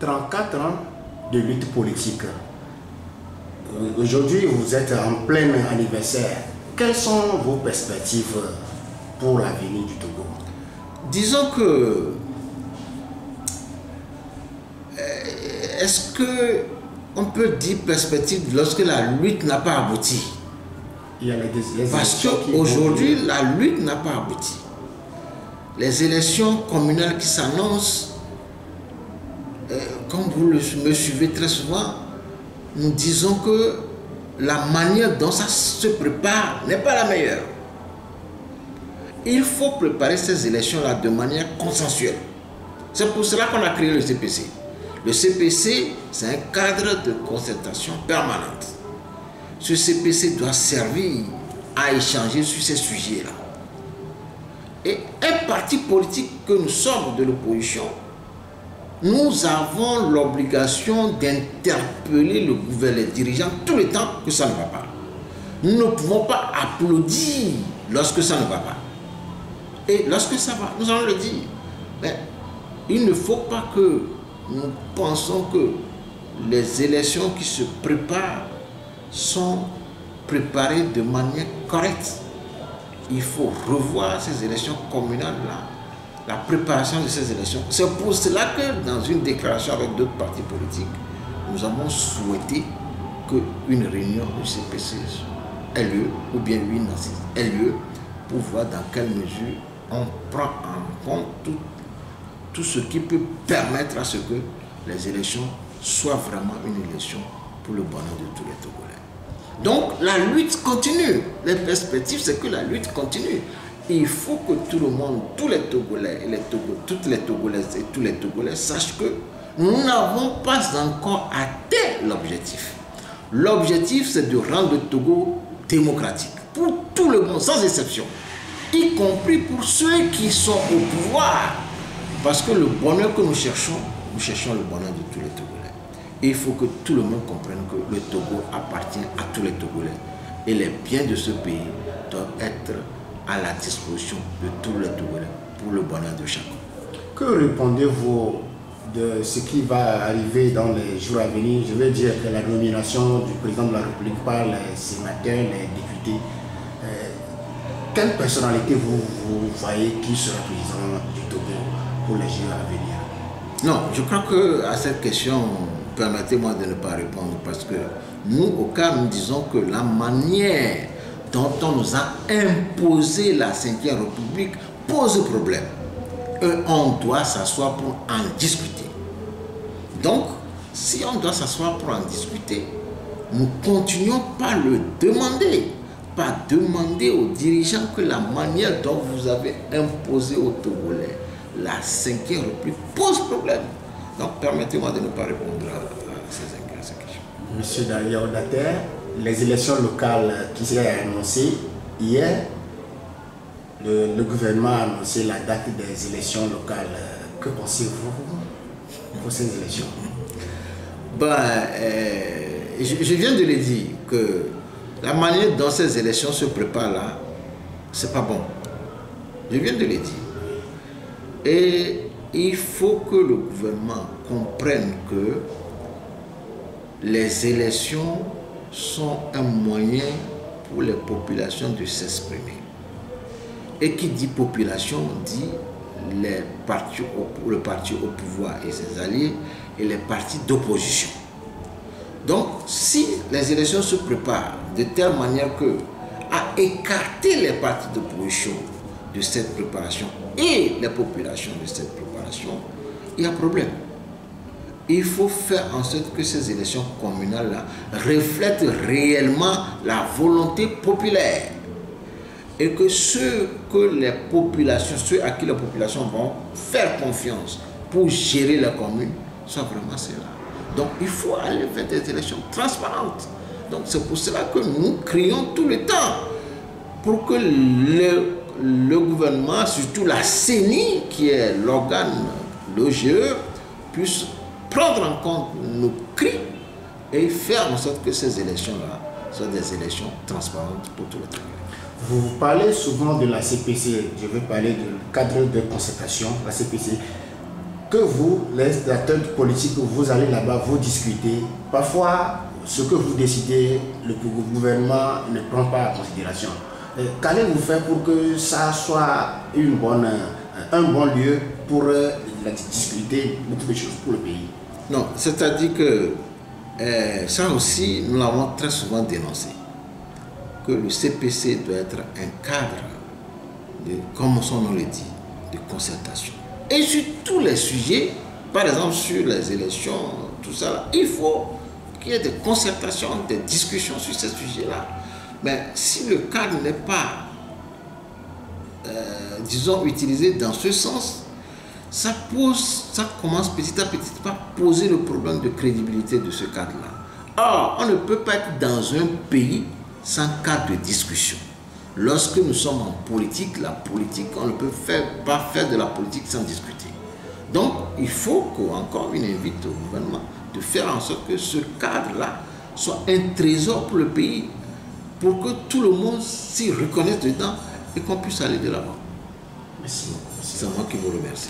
34 ans de lutte politique. Aujourd'hui, vous êtes en plein anniversaire. Quelles sont vos perspectives pour l'avenir du Togo? Disons que... Est-ce que on peut dire perspective lorsque la lutte n'a pas abouti? Il y a les Parce qu'aujourd'hui, la lutte n'a pas abouti. Les élections communales qui s'annoncent, comme vous me suivez très souvent, nous disons que la manière dont ça se prépare n'est pas la meilleure. Il faut préparer ces élections-là de manière consensuelle. C'est pour cela qu'on a créé le CPC. Le CPC, c'est un cadre de concertation permanente. Ce CPC doit servir à échanger sur ces sujets-là. Et un parti politique que nous sommes de l'opposition, nous avons l'obligation d'interpeller le gouvernement, les dirigeants, tout le temps que ça ne va pas. Nous ne pouvons pas applaudir lorsque ça ne va pas. Et lorsque ça va, nous allons le dire. Mais il ne faut pas que nous pensons que les élections qui se préparent sont préparées de manière correcte. Il faut revoir ces élections communales-là, la préparation de ces élections. C'est pour cela que dans une déclaration avec d'autres partis politiques, nous avons souhaité qu'une réunion du CPC ait lieu, ou bien une assise ait lieu, pour voir dans quelle mesure on prend en compte tout ce qui peut permettre à ce que les élections soient vraiment une élection pour le bonheur de tous les Togolais. Donc la lutte continue. Les perspectives, c'est que la lutte continue. Il faut que tout le monde, tous les Togolais, toutes les Togolaises et tous les Togolais sachent que nous n'avons pas encore atteint l'objectif. L'objectif, c'est de rendre le Togo démocratique pour tout le monde, sans exception, y compris pour ceux qui sont au pouvoir. Parce que le bonheur que nous cherchons le bonheur de tous les Togolais. Et il faut que tout le monde comprenne que le Togo appartient à tous les Togolais. Et les biens de ce pays doivent être à la disposition de tous les Togolais pour le bonheur de chacun. Que répondez-vous de ce qui va arriver dans les jours à venir? Je veux dire que la nomination du président de la République par les sénateurs, les députés. Quelle personnalité vous voyez qui sera président du Togo pour les jours à venir? Non, je crois que à cette question, permettez-moi de ne pas répondre parce que nous, au cas, nous disons que la manière dont on nous a imposé la 5e République pose problème. Et on doit s'asseoir pour en discuter. Donc, si on doit s'asseoir pour en discuter, nous continuons par le demander. Pas demander aux dirigeants que la manière dont vous avez imposé aux Togolais la 5e République pose problème. Donc permettez-moi de ne pas répondre à ces questions. Monsieur Dalia Odater, les élections locales qui seraient annoncées hier, le gouvernement a annoncé la date des élections locales. Que pensez-vous pour ces élections? Je viens de le dire que la manière dont ces élections se préparent là, c'est pas bon. Je viens de le dire. Et il faut que le gouvernement comprenne que les élections sont un moyen pour les populations de s'exprimer. Et qui dit population dit le parti au pouvoir et ses alliés et les partis d'opposition. Donc, si les élections se préparent de telle manière que à écarter les partis d'opposition de cette préparation et les populations de cette préparation, il y a problème. Il faut faire en sorte que ces élections communales-là reflètent réellement la volonté populaire et que ceux à qui les populations vont faire confiance pour gérer la commune soient vraiment ceux-là. Donc il faut aller vers des élections transparentes. Donc c'est pour cela que nous crions tout le temps pour que le gouvernement, surtout la CENI, qui est l'organe, l'OGE, puisse prendre en compte nos cris et faire en sorte que ces élections-là soient des élections transparentes pour tout le temps. Vous parlez souvent de la CPC, je veux parler du cadre de concertation, la CPC. que vous, les acteurs politiques, vous allez là-bas, vous discutez. Parfois, ce que vous décidez, le gouvernement ne prend pas en considération. Qu'allez-vous faire pour que ça soit un bon lieu pour discuter beaucoup de choses pour le pays? Non, c'est-à-dire que ça aussi, nous l'avons très souvent dénoncé, que le CPC doit être un cadre, comme son nom le dit, de concertation. Et sur tous les sujets, par exemple sur les élections, tout ça, il faut qu'il y ait des concertations, des discussions sur ces sujets-là. Mais si le cadre n'est pas, disons, utilisé dans ce sens, ça commence petit à petit à poser le problème de crédibilité de ce cadre-là. Or, on ne peut pas être dans un pays sans cadre de discussion. Lorsque nous sommes en politique, la politique, on ne peut pas faire de la politique sans discuter. Donc, il faut qu'encore une invite au gouvernement de faire en sorte que ce cadre-là soit un trésor pour le pays, pour que tout le monde s'y reconnaisse dedans et qu'on puisse aller de l'avant. Merci. C'est moi qui vous remercie.